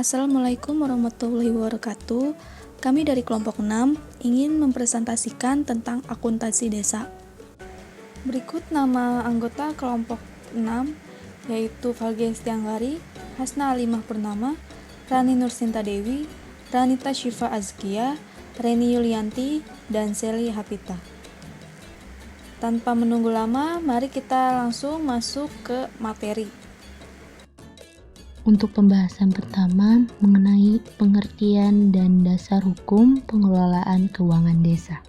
Assalamualaikum warahmatullahi wabarakatuh. Kami dari kelompok 6 ingin mempresentasikan tentang akuntansi desa. Berikut nama anggota kelompok 6 yaitu Valgen Stianggari, Hasna Alimah Purnama, Rani Nursinta Dewi, Ranita Syifa Azkia, Reni Yulianti, dan Seli Hapita. Tanpa menunggu lama, mari kita langsung masuk ke materi. Untuk pembahasan pertama mengenai pengertian dan dasar hukum pengelolaan keuangan desa.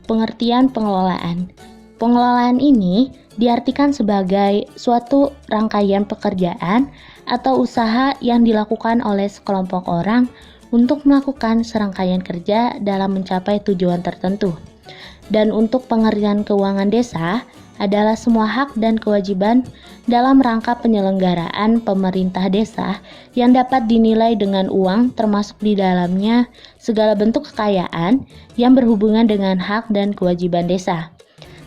Pengertian pengelolaan. Pengelolaan ini diartikan sebagai suatu rangkaian pekerjaan atau usaha yang dilakukan oleh sekelompok orang untuk melakukan serangkaian kerja dalam mencapai tujuan tertentu. Dan untuk pengertian keuangan desa adalah semua hak dan kewajiban dalam rangka penyelenggaraan pemerintah desa yang dapat dinilai dengan uang, termasuk di dalamnya segala bentuk kekayaan yang berhubungan dengan hak dan kewajiban desa.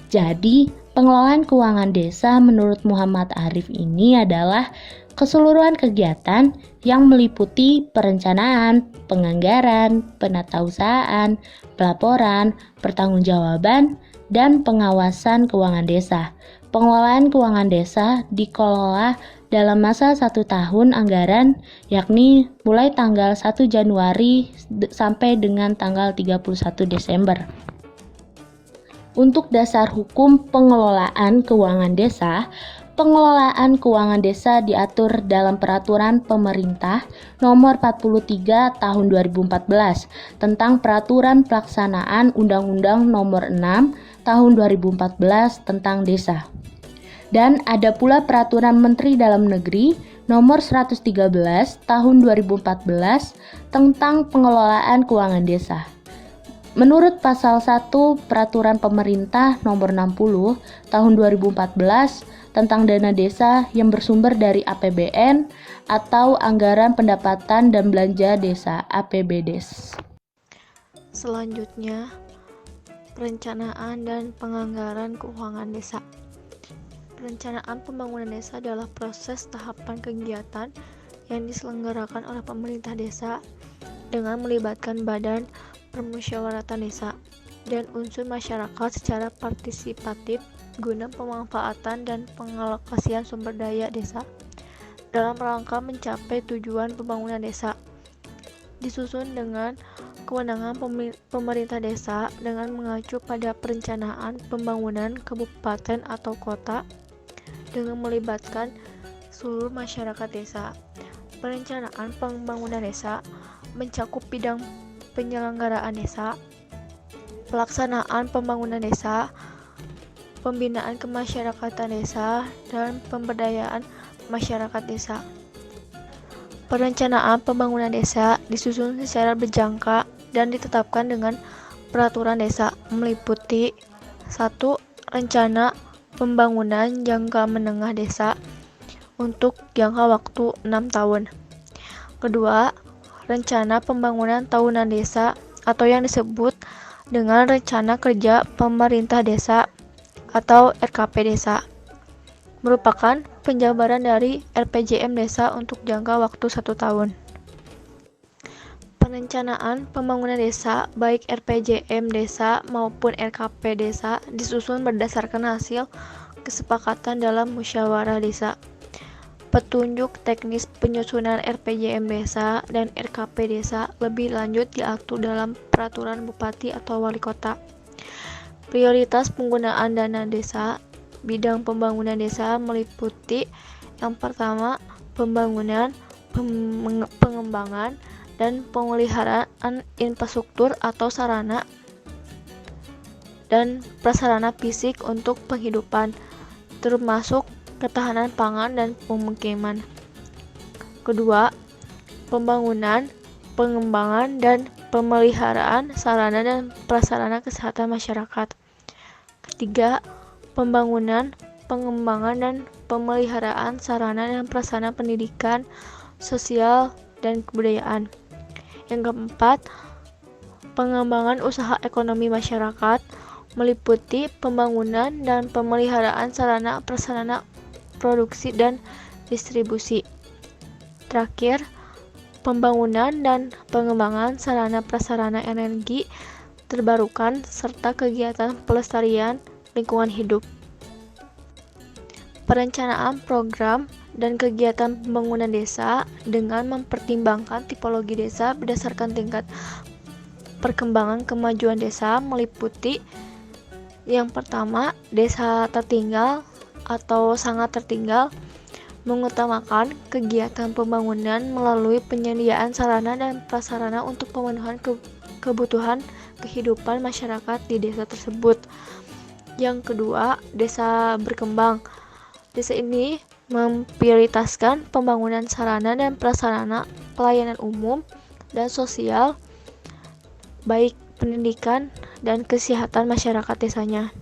Jadi, pengelolaan keuangan desa menurut Muhammad Arif ini adalah keseluruhan kegiatan yang meliputi perencanaan, penganggaran, penatausahaan, pelaporan, pertanggungjawaban, dan pengawasan keuangan desa. Pengelolaan keuangan desa dikelola dalam masa 1 tahun anggaran, yakni mulai tanggal 1 Januari sampai dengan tanggal 31 Desember. Untuk dasar hukum pengelolaan keuangan desa, pengelolaan keuangan desa diatur dalam Peraturan Pemerintah Nomor 43 Tahun 2014 tentang Peraturan Pelaksanaan Undang-Undang Nomor 6 Tahun 2014 tentang Desa. Dan ada pula Peraturan Menteri Dalam Negeri Nomor 113 Tahun 2014 tentang Pengelolaan Keuangan Desa. Menurut Pasal 1 Peraturan Pemerintah Nomor 60 Tahun 2014 tentang dana desa yang bersumber dari APBN atau Anggaran Pendapatan dan Belanja Desa (APBDes). Selanjutnya, perencanaan dan penganggaran keuangan desa. Perencanaan pembangunan desa adalah proses tahapan kegiatan yang diselenggarakan oleh pemerintah desa dengan melibatkan badan permusyawaratan desa dan unsur masyarakat secara partisipatif guna pemanfaatan dan pengalokasian sumber daya desa dalam rangka mencapai tujuan pembangunan desa. Disusun dengan kewenangan pemerintah desa dengan mengacu pada perencanaan pembangunan kabupaten atau kota dengan melibatkan seluruh masyarakat desa. Perencanaan pembangunan desa mencakup bidang penyelenggaraan desa, pelaksanaan pembangunan desa, pembinaan kemasyarakatan desa, dan pemberdayaan masyarakat desa. Perencanaan pembangunan desa disusun secara berjangka dan ditetapkan dengan peraturan desa meliputi 1. Rencana pembangunan jangka menengah desa untuk jangka waktu 6 tahun. Kedua, rencana pembangunan tahunan desa atau yang disebut dengan rencana kerja pemerintah desa atau RKP desa, merupakan penjabaran dari RPJM desa untuk jangka waktu 1 tahun. Perencanaan pembangunan desa baik RPJM desa maupun RKP desa disusun berdasarkan hasil kesepakatan dalam musyawarah desa. Petunjuk teknis penyusunan RPJM desa dan RKP desa lebih lanjut diatur dalam peraturan bupati atau wali kota. Prioritas penggunaan dana desa. Bidang pembangunan desa meliputi yang pertama, pembangunan, pengembangan, dan pemeliharaan infrastruktur atau sarana dan prasarana fisik untuk penghidupan, termasuk ketahanan pangan dan pemukiman. Kedua, pembangunan, pengembangan, dan pemeliharaan sarana dan prasarana kesehatan masyarakat. Ketiga, pembangunan, pengembangan, dan pemeliharaan sarana dan prasarana pendidikan, sosial, dan kebudayaan. Yang keempat, pengembangan usaha ekonomi masyarakat meliputi pembangunan dan pemeliharaan sarana prasarana produksi dan distribusi. Terakhir, pembangunan dan pengembangan sarana prasarana energi terbarukan, serta kegiatan pelestarian lingkungan hidup. Perencanaan program dan kegiatan pembangunan desa dengan mempertimbangkan tipologi desa berdasarkan tingkat perkembangan kemajuan desa meliputi yang pertama, desa tertinggal atau sangat tertinggal, mengutamakan kegiatan pembangunan melalui penyediaan sarana dan prasarana untuk pemenuhan kebutuhan kehidupan masyarakat di desa tersebut. Yang kedua, desa berkembang. Desa ini memprioritaskan pembangunan sarana dan prasarana pelayanan umum dan sosial, baik pendidikan dan kesehatan masyarakat desanya.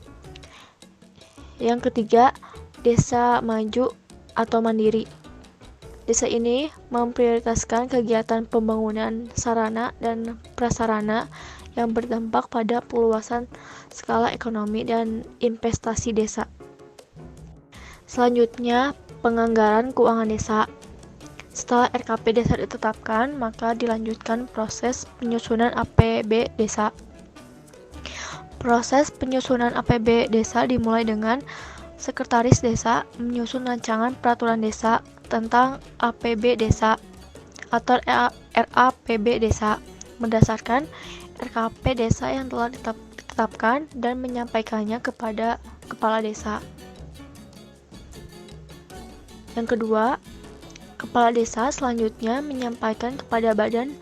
Yang ketiga, desa maju atau mandiri. Desa ini memprioritaskan kegiatan pembangunan sarana dan prasarana yang berdampak pada perluasan skala ekonomi dan investasi desa. Selanjutnya, penganggaran keuangan desa. Setelah RKP desa ditetapkan, maka dilanjutkan proses penyusunan APB desa. Proses penyusunan APB desa dimulai dengan Sekretaris Desa menyusun rancangan peraturan desa tentang APB desa atau RAPB desa berdasarkan RKP desa yang telah ditetapkan dan menyampaikannya kepada kepala desa. Yang kedua, kepala desa selanjutnya menyampaikan kepada badan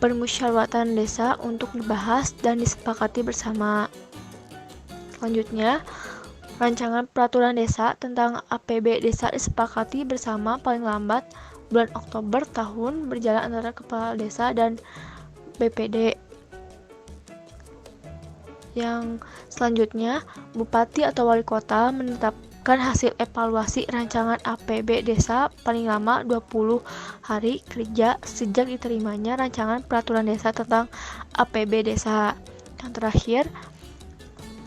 permusyawaratan desa untuk dibahas dan disepakati bersama. Selanjutnya, rancangan peraturan desa tentang APB desa disepakati bersama paling lambat bulan Oktober tahun berjalan antara kepala desa dan BPD. Yang selanjutnya, bupati atau wali kota menetapkan hasil evaluasi rancangan APB desa paling lama 20 hari kerja sejak diterimanya rancangan peraturan desa tentang APB desa. Yang terakhir,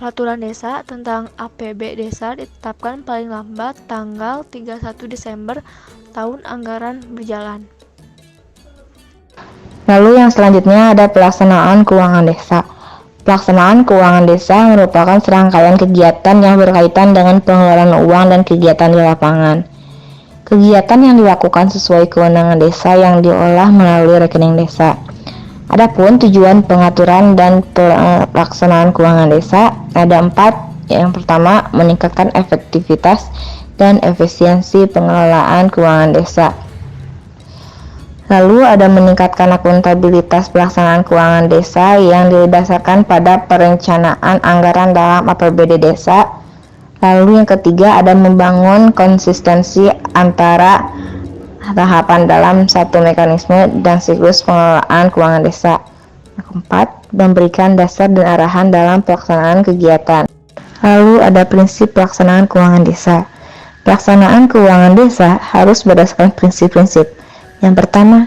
peraturan desa tentang APB desa ditetapkan paling lambat tanggal 31 Desember tahun anggaran berjalan. Lalu yang selanjutnya ada pelaksanaan keuangan desa. Pelaksanaan keuangan desa merupakan serangkaian kegiatan yang berkaitan dengan pengelolaan uang dan kegiatan di lapangan. Kegiatan yang dilakukan sesuai kewenangan desa yang diolah melalui rekening desa. Adapun tujuan pengaturan dan pelaksanaan keuangan desa ada 4. Yang pertama, meningkatkan efektivitas dan efisiensi pengelolaan keuangan desa. Lalu ada meningkatkan akuntabilitas pelaksanaan keuangan desa yang didasarkan pada perencanaan anggaran dalam APBD desa. Lalu yang ketiga ada membangun konsistensi antara tahapan dalam satu mekanisme dan siklus pengelolaan keuangan desa. Yang keempat, memberikan dasar dan arahan dalam pelaksanaan kegiatan. Lalu ada prinsip pelaksanaan keuangan desa. Pelaksanaan keuangan desa harus berdasarkan prinsip-prinsip. Yang pertama,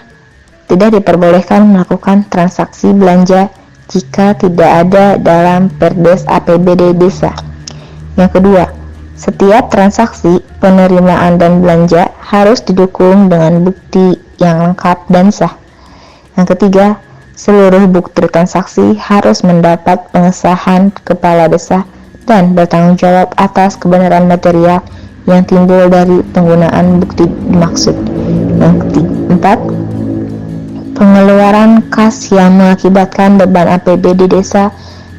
tidak diperbolehkan melakukan transaksi belanja jika tidak ada dalam Perdes APBD desa. Yang kedua, setiap transaksi penerimaan dan belanja harus didukung dengan bukti yang lengkap dan sah. Yang ketiga, seluruh bukti transaksi harus mendapat pengesahan kepala desa dan bertanggung jawab atas kebenaran material yang timbul dari penggunaan bukti dimaksud. Yang keempat, pengeluaran kas yang mengakibatkan beban APBD desa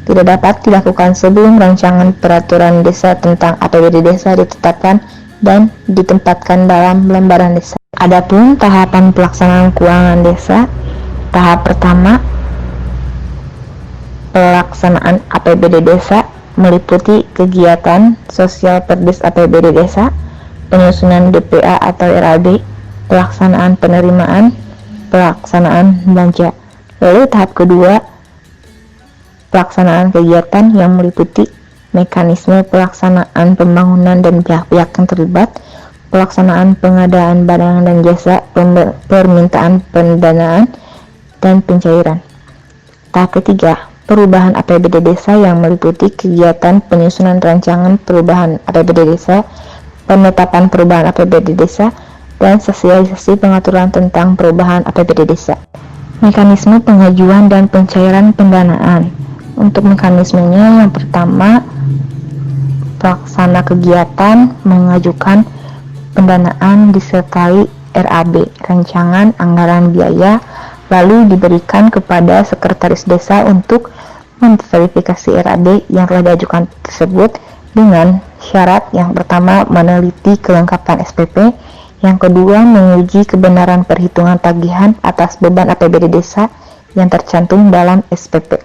tidak dapat dilakukan sebelum rancangan peraturan desa tentang APBD desa ditetapkan dan ditempatkan dalam lembaran desa. Adapun tahapan pelaksanaan keuangan desa, tahap pertama, pelaksanaan APBD desa meliputi kegiatan sosial Perdes APBD desa, penyusunan DPA atau RAB, pelaksanaan penerimaan, pelaksanaan belanja. Lalu tahap kedua, pelaksanaan kegiatan yang meliputi mekanisme pelaksanaan pembangunan dan pihak-pihak yang terlibat, pelaksanaan pengadaan barang dan jasa, permintaan pendanaan, dan pencairan. Tahap ketiga, perubahan APBD desa yang meliputi kegiatan penyusunan rancangan perubahan APBD desa, penetapan perubahan APBD desa, dan sosialisasi pengaturan tentang perubahan APBD desa. Mekanisme pengajuan dan pencairan pendanaan. Untuk mekanismenya, yang pertama, pelaksana kegiatan mengajukan pendanaan disertai RAB, rancangan anggaran biaya, lalu diberikan kepada sekretaris desa untuk memverifikasi RAB yang telah diajukan tersebut dengan syarat yang pertama meneliti kelengkapan SPP, yang kedua menguji kebenaran perhitungan tagihan atas beban APBD desa yang tercantum dalam SPP.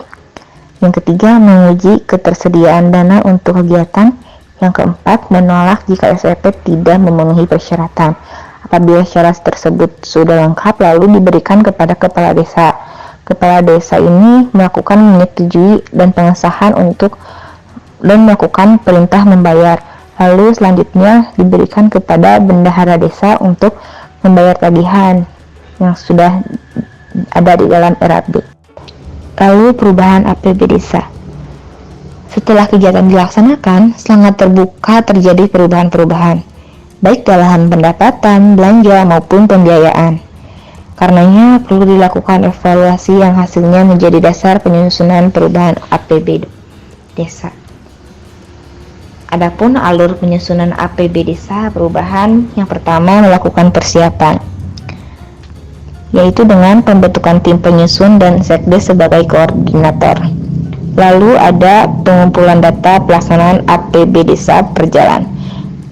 Yang ketiga menguji ketersediaan dana untuk kegiatan. Yang keempat menolak jika SPP tidak memenuhi persyaratan. Apabila syarat tersebut sudah lengkap lalu diberikan kepada kepala desa. Kepala desa ini melakukan menyetujui dan pengesahan dan melakukan perintah membayar. Lalu selanjutnya diberikan kepada bendahara desa untuk membayar tagihan yang sudah ada di dalam RAB. Lalu perubahan APBD desa. Setelah kegiatan dilaksanakan, sangat terbuka terjadi perubahan-perubahan, baik dalam pendapatan, belanja, maupun pembiayaan. Karenanya perlu dilakukan evaluasi yang hasilnya menjadi dasar penyusunan perubahan APBD desa. Adapun alur penyusunan APBD desa perubahan, yang pertama melakukan persiapan, yaitu dengan pembentukan tim penyusun dan sekdes sebagai koordinator. Lalu ada pengumpulan data pelaksanaan APBD desa berjalan.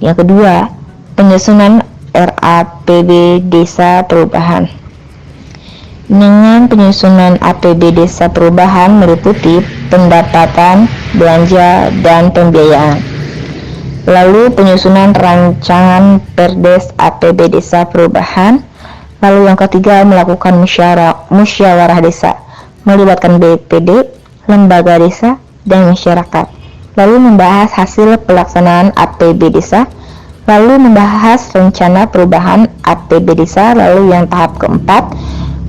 Yang kedua, penyusunan RAPB desa perubahan. Dengan penyusunan APBD desa perubahan meliputi pendapatan, belanja, dan pembiayaan. Lalu penyusunan rancangan Perdes APBD desa perubahan. Lalu yang ketiga melakukan musyawarah desa, melibatkan BPD, lembaga desa, dan masyarakat. Lalu membahas hasil pelaksanaan APBD desa. Lalu membahas rencana perubahan APBD desa. Lalu yang tahap keempat,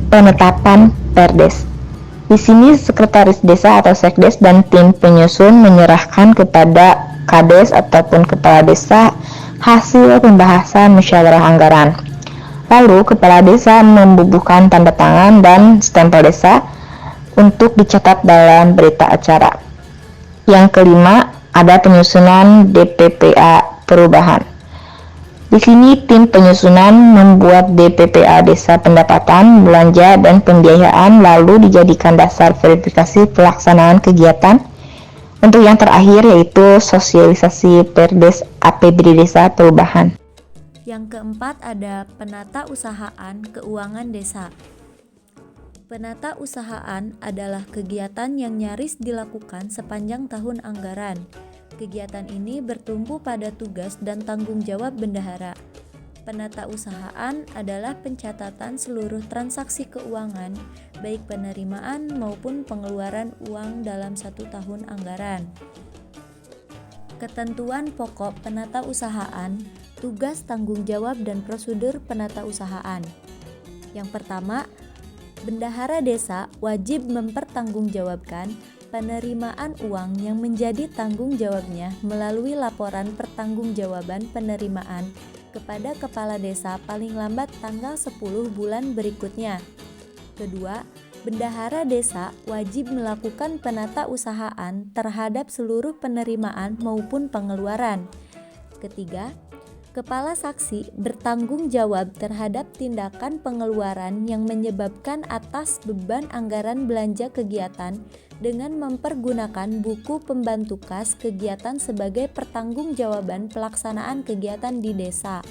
penetapan Perdes. Di sini sekretaris desa atau sekdes dan tim penyusun menyerahkan kepada Kades ataupun kepala desa hasil pembahasan musyawarah anggaran. Lalu kepala desa membubuhkan tanda tangan dan stempel desa untuk dicatat dalam berita acara. Yang kelima, ada penyusunan DPPA perubahan. Di sini tim penyusunan membuat DPPA desa pendapatan, belanja, dan pembiayaan lalu dijadikan dasar verifikasi pelaksanaan kegiatan. Untuk yang terakhir yaitu sosialisasi Perdes APBD desa perubahan. Yang keempat ada penata usahaan keuangan desa. Penata usahaan adalah kegiatan yang nyaris dilakukan sepanjang tahun anggaran. Kegiatan ini bertumpu pada tugas dan tanggung jawab bendahara. Penata usahaan adalah pencatatan seluruh transaksi keuangan, baik penerimaan maupun pengeluaran uang dalam satu tahun anggaran. Ketentuan pokok penata usahaan, tugas, tanggung jawab, dan prosedur penata usahaan. Yang pertama, bendahara desa wajib mempertanggungjawabkan penerimaan uang yang menjadi tanggung jawabnya melalui laporan pertanggungjawaban penerimaan kepada kepala desa paling lambat tanggal 10 bulan berikutnya. Kedua, bendahara desa wajib melakukan penata usahaan terhadap seluruh penerimaan maupun pengeluaran. Ketiga, kepala saksi bertanggung jawab terhadap tindakan pengeluaran yang menyebabkan atas beban anggaran belanja kegiatan dengan mempergunakan buku pembantu kas kegiatan sebagai pertanggungjawaban pelaksanaan kegiatan di desa.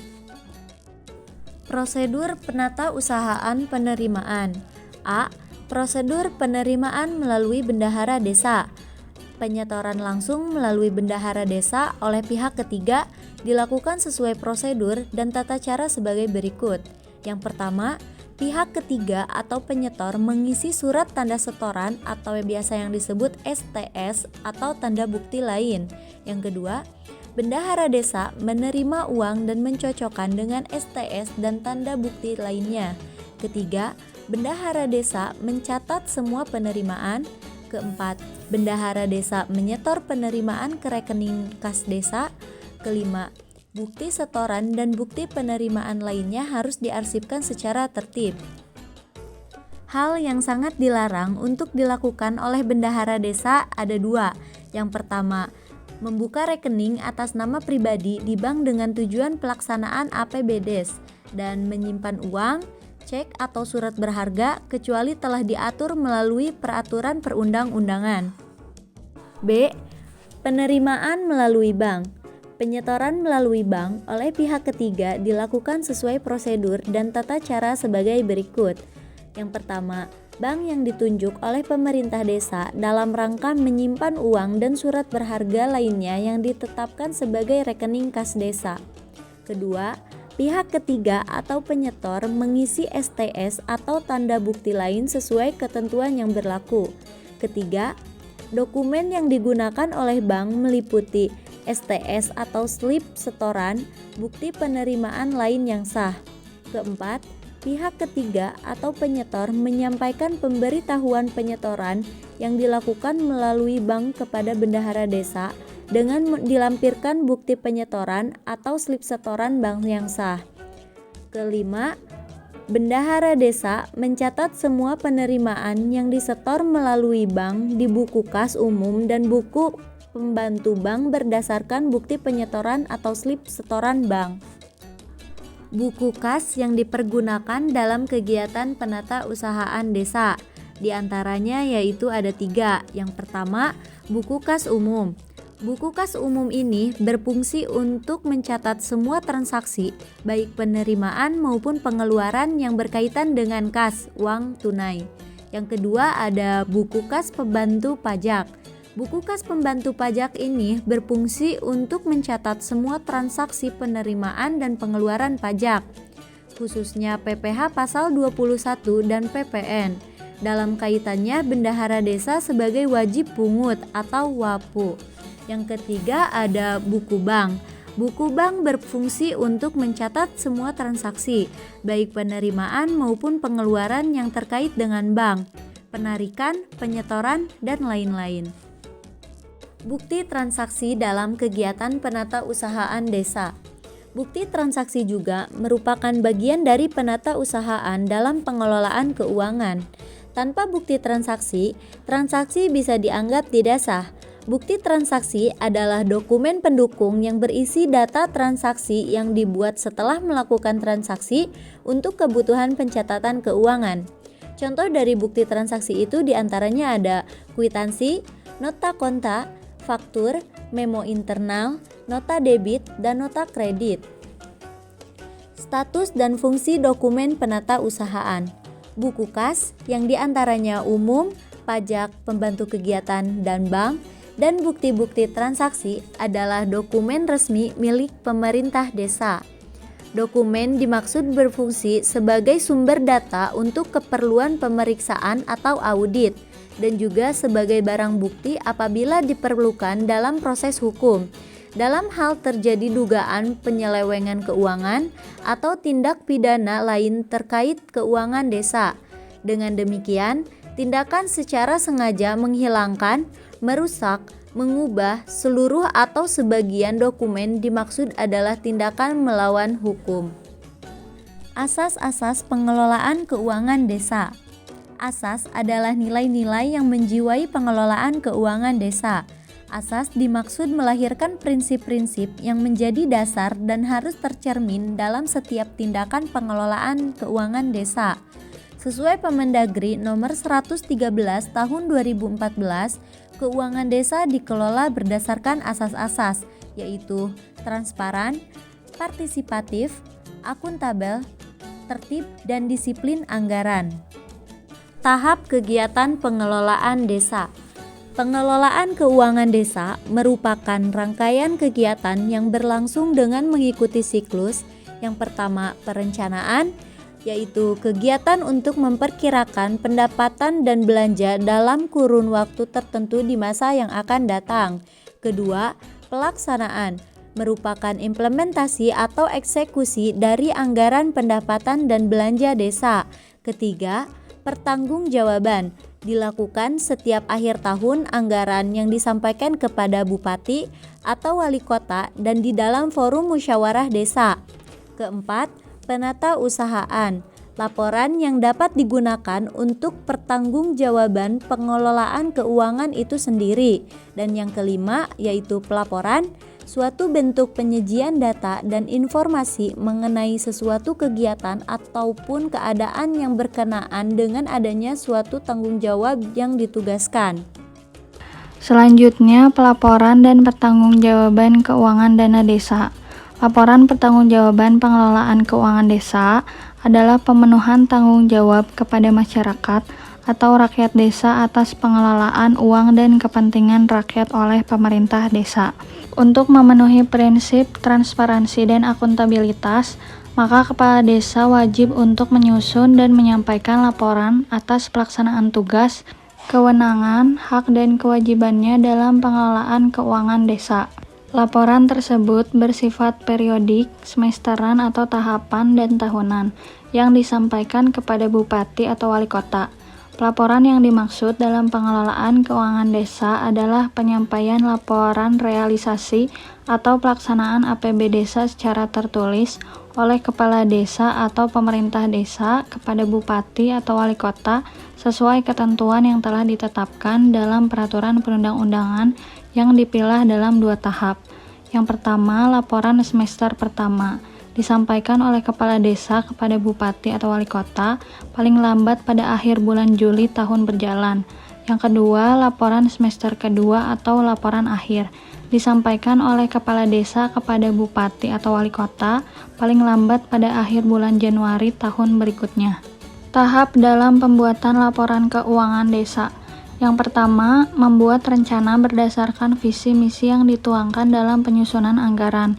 Prosedur penata usahaan penerimaan. A. Prosedur penerimaan melalui bendahara desa. Penyetoran langsung melalui bendahara desa oleh pihak ketiga dilakukan sesuai prosedur dan tata cara sebagai berikut. Yang pertama, pihak ketiga atau penyetor mengisi surat tanda setoran atau biasa yang disebut STS atau tanda bukti lain. Yang kedua, bendahara desa menerima uang dan mencocokkan dengan STS dan tanda bukti lainnya. Ketiga, bendahara desa mencatat semua penerimaan. Keempat, bendahara desa menyetor penerimaan ke rekening kas desa. Kelima, Bukti setoran dan bukti penerimaan lainnya harus diarsipkan secara tertib. Hal yang sangat dilarang untuk dilakukan oleh bendahara desa ada 2. Yang pertama, membuka rekening atas nama pribadi di bank dengan tujuan pelaksanaan APBDes dan menyimpan uang, cek atau surat berharga kecuali telah diatur melalui peraturan perundang-undangan. B. Penerimaan melalui bank. Penyetoran melalui bank oleh pihak ketiga dilakukan sesuai prosedur dan tata cara sebagai berikut. Yang pertama, bank yang ditunjuk oleh pemerintah desa dalam rangka menyimpan uang dan surat berharga lainnya yang ditetapkan sebagai rekening kas desa. Kedua, pihak ketiga atau penyetor mengisi STS atau tanda bukti lain sesuai ketentuan yang berlaku. Ketiga, dokumen yang digunakan oleh bank meliputi STS atau slip setoran, bukti penerimaan lain yang sah. Keempat, pihak ketiga atau penyetor menyampaikan pemberitahuan penyetoran yang dilakukan melalui bank kepada bendahara desa dengan dilampirkan bukti penyetoran atau slip setoran bank yang sah. Kelima, bendahara desa mencatat semua penerimaan yang disetor melalui bank di buku kas umum dan buku pembantu bank berdasarkan bukti penyetoran atau slip setoran bank. Buku kas yang dipergunakan dalam kegiatan penata usahaan desa, diantaranya yaitu ada 3. Yang pertama, buku kas umum. Buku kas umum ini berfungsi untuk mencatat semua transaksi, baik penerimaan maupun pengeluaran yang berkaitan dengan kas, uang tunai. Yang kedua ada buku kas pembantu pajak. Buku kas pembantu pajak ini berfungsi untuk mencatat semua transaksi penerimaan dan pengeluaran pajak, khususnya PPh pasal 21 dan PPN. Dalam kaitannya bendahara desa sebagai wajib pungut atau wapu. Yang ketiga ada buku bank. Buku bank berfungsi untuk mencatat semua transaksi, baik penerimaan maupun pengeluaran yang terkait dengan bank, penarikan, penyetoran, dan lain-lain. Bukti transaksi dalam kegiatan penata usahaan desa. Bukti transaksi juga merupakan bagian dari penata usahaan dalam pengelolaan keuangan. Tanpa bukti transaksi, transaksi bisa dianggap tidak sah. Bukti transaksi adalah dokumen pendukung yang berisi data transaksi yang dibuat setelah melakukan transaksi untuk kebutuhan pencatatan keuangan. Contoh dari bukti transaksi itu diantaranya ada kwitansi, nota konta, faktur, memo internal, nota debit, dan nota kredit. Status dan fungsi dokumen penata usahaan. Buku kas yang diantaranya umum, pajak, pembantu kegiatan, dan bank, dan bukti-bukti transaksi adalah dokumen resmi milik pemerintah desa. Dokumen dimaksud berfungsi sebagai sumber data untuk keperluan pemeriksaan atau audit, dan juga sebagai barang bukti apabila diperlukan dalam proses hukum, dalam hal terjadi dugaan penyelewengan keuangan atau tindak pidana lain terkait keuangan desa. Dengan demikian, tindakan secara sengaja menghilangkan, merusak, mengubah seluruh atau sebagian dokumen dimaksud adalah tindakan melawan hukum. Asas-asas pengelolaan keuangan desa. Asas adalah nilai-nilai yang menjiwai pengelolaan keuangan desa. Asas dimaksud melahirkan prinsip-prinsip yang menjadi dasar dan harus tercermin dalam setiap tindakan pengelolaan keuangan desa. Sesuai Permendagri nomor 113 tahun 2014, keuangan desa dikelola berdasarkan asas-asas, yaitu transparan, partisipatif, akuntabel, tertib, dan disiplin anggaran. Tahap kegiatan pengelolaan desa. Pengelolaan keuangan desa merupakan rangkaian kegiatan yang berlangsung dengan mengikuti siklus. Yang pertama, perencanaan, yaitu kegiatan untuk memperkirakan pendapatan dan belanja dalam kurun waktu tertentu di masa yang akan datang. Kedua, pelaksanaan, merupakan implementasi atau eksekusi dari anggaran pendapatan dan belanja desa. Ketiga, pertanggungjawaban, Dilakukan setiap akhir tahun anggaran yang disampaikan kepada bupati atau wali kota dan di dalam forum musyawarah desa. Keempat, penata usahaan. Laporan yang dapat digunakan untuk pertanggungjawaban pengelolaan keuangan itu sendiri. Dan yang kelima yaitu pelaporan, suatu bentuk penyajian data dan informasi mengenai sesuatu kegiatan ataupun keadaan yang berkenaan dengan adanya suatu tanggung jawab yang ditugaskan. Selanjutnya, pelaporan dan pertanggungjawaban keuangan dana desa. Laporan pertanggungjawaban pengelolaan keuangan desa adalah pemenuhan tanggung jawab kepada masyarakat atau rakyat desa atas pengelolaan uang dan kepentingan rakyat oleh pemerintah desa. Untuk memenuhi prinsip transparansi dan akuntabilitas, maka kepala desa wajib untuk menyusun dan menyampaikan laporan atas pelaksanaan tugas, kewenangan, hak dan kewajibannya dalam pengelolaan keuangan desa. Laporan tersebut bersifat periodik, semesteran atau tahapan dan tahunan yang disampaikan kepada bupati atau wali kota. Pelaporan yang dimaksud dalam pengelolaan keuangan desa adalah penyampaian laporan realisasi atau pelaksanaan APB desa secara tertulis oleh kepala desa atau pemerintah desa kepada bupati atau wali kota sesuai ketentuan yang telah ditetapkan dalam peraturan perundang-undangan yang dipilah dalam 2 tahap. Yang pertama, laporan semester pertama disampaikan oleh kepala desa kepada bupati atau wali kota paling lambat pada akhir bulan Juli tahun berjalan. Yang kedua, laporan semester kedua atau laporan akhir disampaikan oleh kepala desa kepada bupati atau wali kota paling lambat pada akhir bulan Januari tahun berikutnya. Tahap dalam pembuatan laporan keuangan desa. Yang pertama, membuat rencana berdasarkan visi misi yang dituangkan dalam penyusunan anggaran.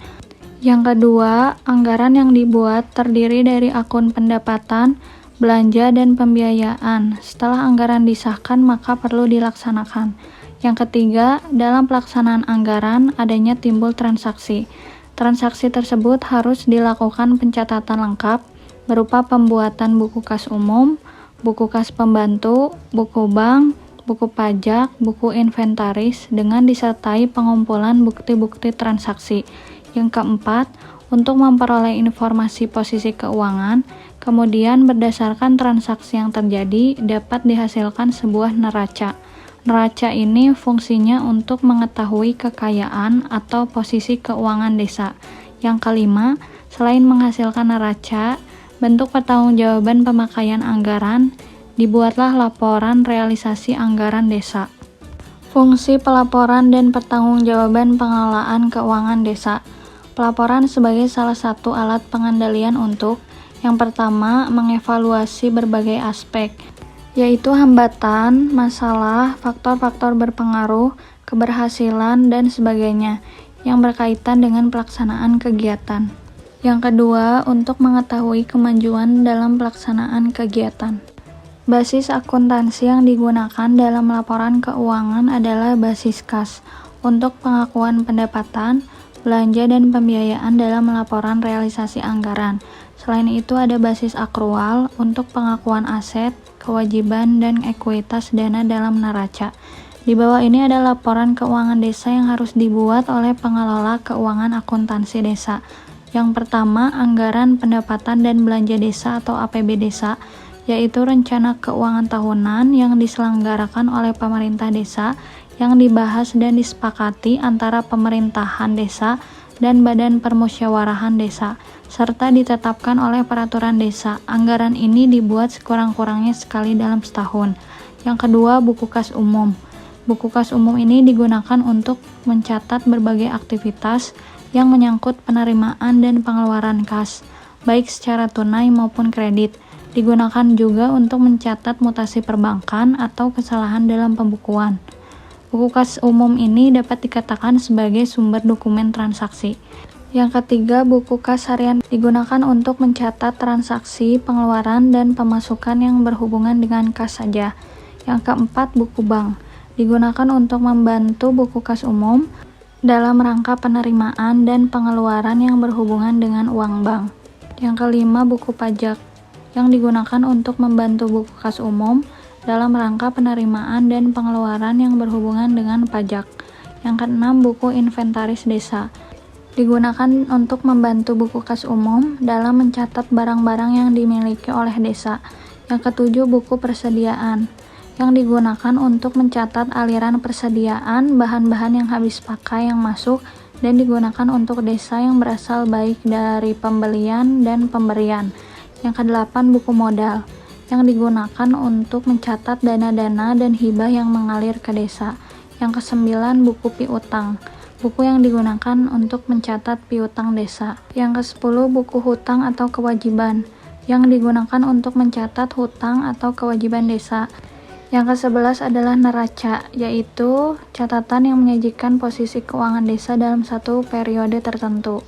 Yang kedua, anggaran yang dibuat terdiri dari akun pendapatan, belanja, dan pembiayaan. Setelah anggaran disahkan, maka perlu dilaksanakan. Yang ketiga, dalam pelaksanaan anggaran adanya timbul transaksi. Transaksi tersebut harus dilakukan pencatatan lengkap berupa pembuatan buku kas umum, buku kas pembantu, buku bank, buku pajak, buku inventaris dengan disertai pengumpulan bukti-bukti transaksi. Yang keempat, untuk memperoleh informasi posisi keuangan, kemudian berdasarkan transaksi yang terjadi dapat dihasilkan sebuah neraca. Neraca ini fungsinya untuk mengetahui kekayaan atau posisi keuangan desa. Yang kelima, selain menghasilkan neraca, bentuk pertanggungjawaban pemakaian anggaran, dibuatlah laporan realisasi anggaran desa. Fungsi pelaporan dan pertanggungjawaban pengelolaan keuangan desa. Pelaporan sebagai salah satu alat pengendalian untuk yang pertama, mengevaluasi berbagai aspek, yaitu hambatan, masalah, faktor-faktor berpengaruh, keberhasilan, dan sebagainya yang berkaitan dengan pelaksanaan kegiatan. Yang kedua, untuk mengetahui kemajuan dalam pelaksanaan kegiatan. Basis akuntansi yang digunakan dalam laporan keuangan adalah basis kas untuk pengakuan pendapatan, belanja, dan pembiayaan dalam laporan realisasi anggaran. Selain itu ada basis akrual untuk pengakuan aset, kewajiban, dan ekuitas dana dalam neraca. Di bawah ini ada laporan keuangan desa yang harus dibuat oleh pengelola keuangan akuntansi desa. Yang pertama, anggaran pendapatan dan belanja desa atau APB desa, yaitu rencana keuangan tahunan yang diselenggarakan oleh pemerintah desa yang dibahas dan disepakati antara pemerintahan desa dan badan permusyawarahan desa, serta ditetapkan oleh peraturan desa. Anggaran ini dibuat sekurang-kurangnya sekali dalam setahun. Yang kedua, buku kas umum. Buku kas umum ini digunakan untuk mencatat berbagai aktivitas yang menyangkut penerimaan dan pengeluaran kas, baik secara tunai maupun kredit. Digunakan juga untuk mencatat mutasi perbankan atau kesalahan dalam pembukuan. Buku kas umum ini dapat dikatakan sebagai sumber dokumen transaksi. Yang ketiga, buku kas harian digunakan untuk mencatat transaksi, pengeluaran, dan pemasukan yang berhubungan dengan kas saja. Yang keempat, buku bank digunakan untuk membantu buku kas umum dalam rangka penerimaan dan pengeluaran yang berhubungan dengan uang bank. Yang kelima, buku pajak yang digunakan untuk membantu buku kas umum dalam rangka penerimaan dan pengeluaran yang berhubungan dengan pajak. Yang keenam, buku inventaris desa. Digunakan untuk membantu buku kas umum dalam mencatat barang-barang yang dimiliki oleh desa. Yang ketujuh, buku persediaan, yang digunakan untuk mencatat aliran persediaan bahan-bahan yang habis pakai yang masuk dan digunakan untuk desa yang berasal baik dari pembelian dan pemberian. Yang kedelapan, buku modal, yang digunakan untuk mencatat dana-dana dan hibah yang mengalir ke desa. Yang kesembilan, buku piutang, buku yang digunakan untuk mencatat piutang desa. Yang kesepuluh, buku hutang atau kewajiban, yang digunakan untuk mencatat hutang atau kewajiban desa. Yang ke-11 adalah neraca, yaitu catatan yang menyajikan posisi keuangan desa dalam satu periode tertentu.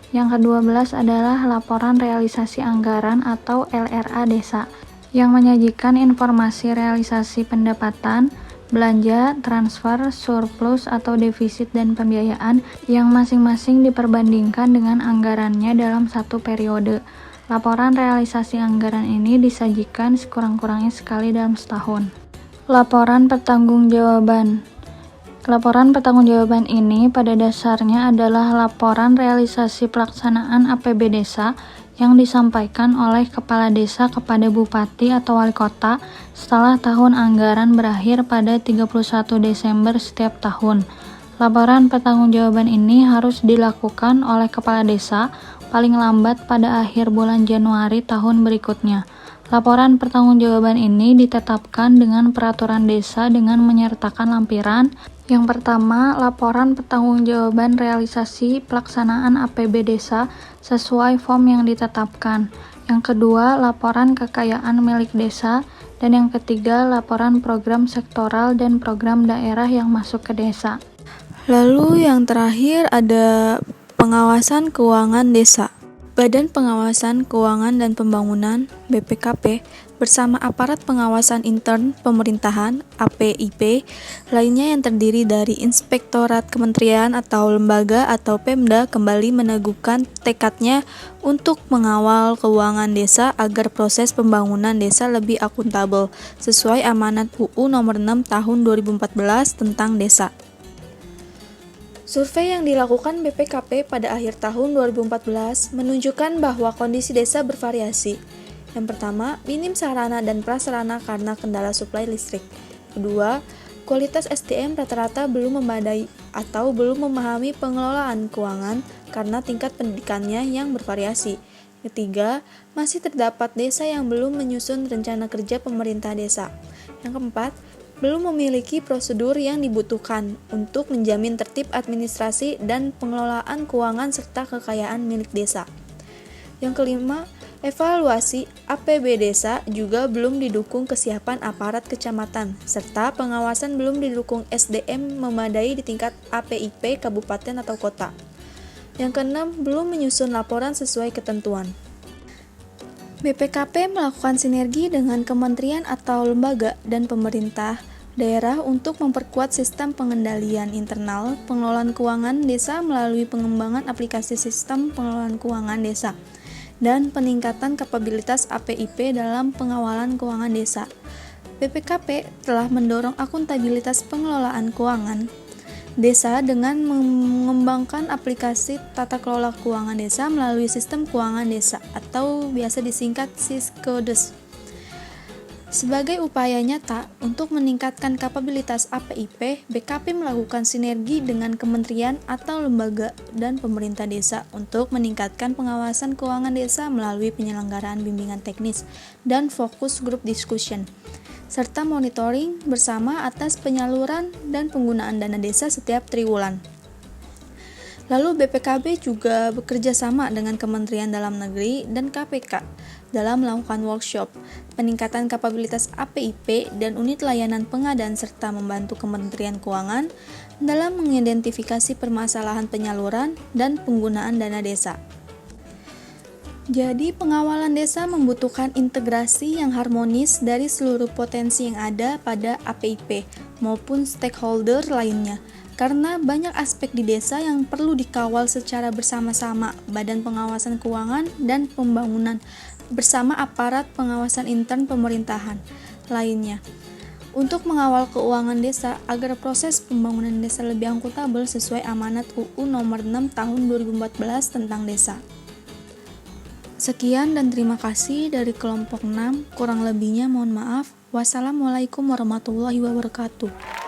Yang ke-12 adalah laporan realisasi anggaran atau LRA desa, yang menyajikan informasi realisasi pendapatan, belanja, transfer, surplus atau defisit dan pembiayaan yang masing-masing diperbandingkan dengan anggarannya dalam satu periode. Laporan realisasi anggaran ini disajikan sekurang-kurangnya sekali dalam setahun. Laporan pertanggungjawaban. Laporan pertanggungjawaban ini pada dasarnya adalah laporan realisasi pelaksanaan APB desa yang disampaikan oleh kepala desa kepada bupati atau wali kota setelah tahun anggaran berakhir pada 31 Desember setiap tahun. Laporan pertanggungjawaban ini harus dilakukan oleh kepala desa paling lambat pada akhir bulan Januari tahun berikutnya. Laporan pertanggungjawaban ini ditetapkan dengan peraturan desa dengan menyertakan lampiran. Yang pertama, laporan pertanggungjawaban realisasi pelaksanaan APB desa sesuai form yang ditetapkan. Yang kedua, laporan kekayaan milik desa. Dan yang ketiga, laporan program sektoral dan program daerah yang masuk ke desa. Lalu yang terakhir ada pengawasan keuangan desa. Badan Pengawasan Keuangan dan Pembangunan (BPKP) bersama aparat pengawasan intern pemerintahan (APIP) lainnya yang terdiri dari inspektorat kementerian atau lembaga atau Pemda kembali meneguhkan tekadnya untuk mengawal keuangan desa agar proses pembangunan desa lebih akuntabel sesuai amanat UU Nomor 6 Tahun 2014 tentang Desa. Survei yang dilakukan BPKP pada akhir tahun 2014 menunjukkan bahwa kondisi desa bervariasi. Yang pertama, minim sarana dan prasarana karena kendala suplai listrik. Kedua, kualitas SDM rata-rata belum memadai atau belum memahami pengelolaan keuangan karena tingkat pendidikannya yang bervariasi. Ketiga, masih terdapat desa yang belum menyusun rencana kerja pemerintah desa. Yang keempat, belum memiliki prosedur yang dibutuhkan untuk menjamin tertib administrasi dan pengelolaan keuangan serta kekayaan milik desa. Yang kelima, evaluasi APB desa juga belum didukung kesiapan aparat kecamatan, serta pengawasan belum didukung SDM memadai di tingkat APIP kabupaten atau kota. Yang keenam, belum menyusun laporan sesuai ketentuan. BPKP melakukan sinergi dengan kementerian atau lembaga dan pemerintah daerah untuk memperkuat sistem pengendalian internal pengelolaan keuangan desa melalui pengembangan aplikasi sistem pengelolaan keuangan desa dan peningkatan kapabilitas APIP dalam pengawalan keuangan desa. BPKP telah mendorong akuntabilitas pengelolaan keuangan desa dengan mengembangkan aplikasi tata kelola keuangan desa melalui sistem keuangan desa atau biasa disingkat Siskedes. Sebagai upaya nyata untuk meningkatkan kapabilitas APIP, BKP melakukan sinergi dengan kementerian atau lembaga dan pemerintah desa untuk meningkatkan pengawasan keuangan desa melalui penyelenggaraan bimbingan teknis dan fokus group discussion, serta monitoring bersama atas penyaluran dan penggunaan dana desa setiap triwulan. Lalu BPKB juga bekerja sama dengan Kementerian Dalam Negeri dan KPK dalam melakukan workshop, peningkatan kapabilitas APIP dan unit layanan pengadaan serta membantu Kementerian Keuangan dalam mengidentifikasi permasalahan penyaluran dan penggunaan dana desa. Jadi, pengawalan desa membutuhkan integrasi yang harmonis dari seluruh potensi yang ada pada APIP maupun stakeholder lainnya. Karena banyak aspek di desa yang perlu dikawal secara bersama-sama Badan Pengawasan Keuangan dan Pembangunan bersama aparat pengawasan intern pemerintahan. lainnya. Untuk mengawal keuangan desa agar proses pembangunan desa lebih akuntabel sesuai amanat UU Nomor 6 Tahun 2014 tentang desa. Sekian dan terima kasih dari kelompok 6. Kurang lebihnya mohon maaf. Wassalamualaikum warahmatullahi wabarakatuh.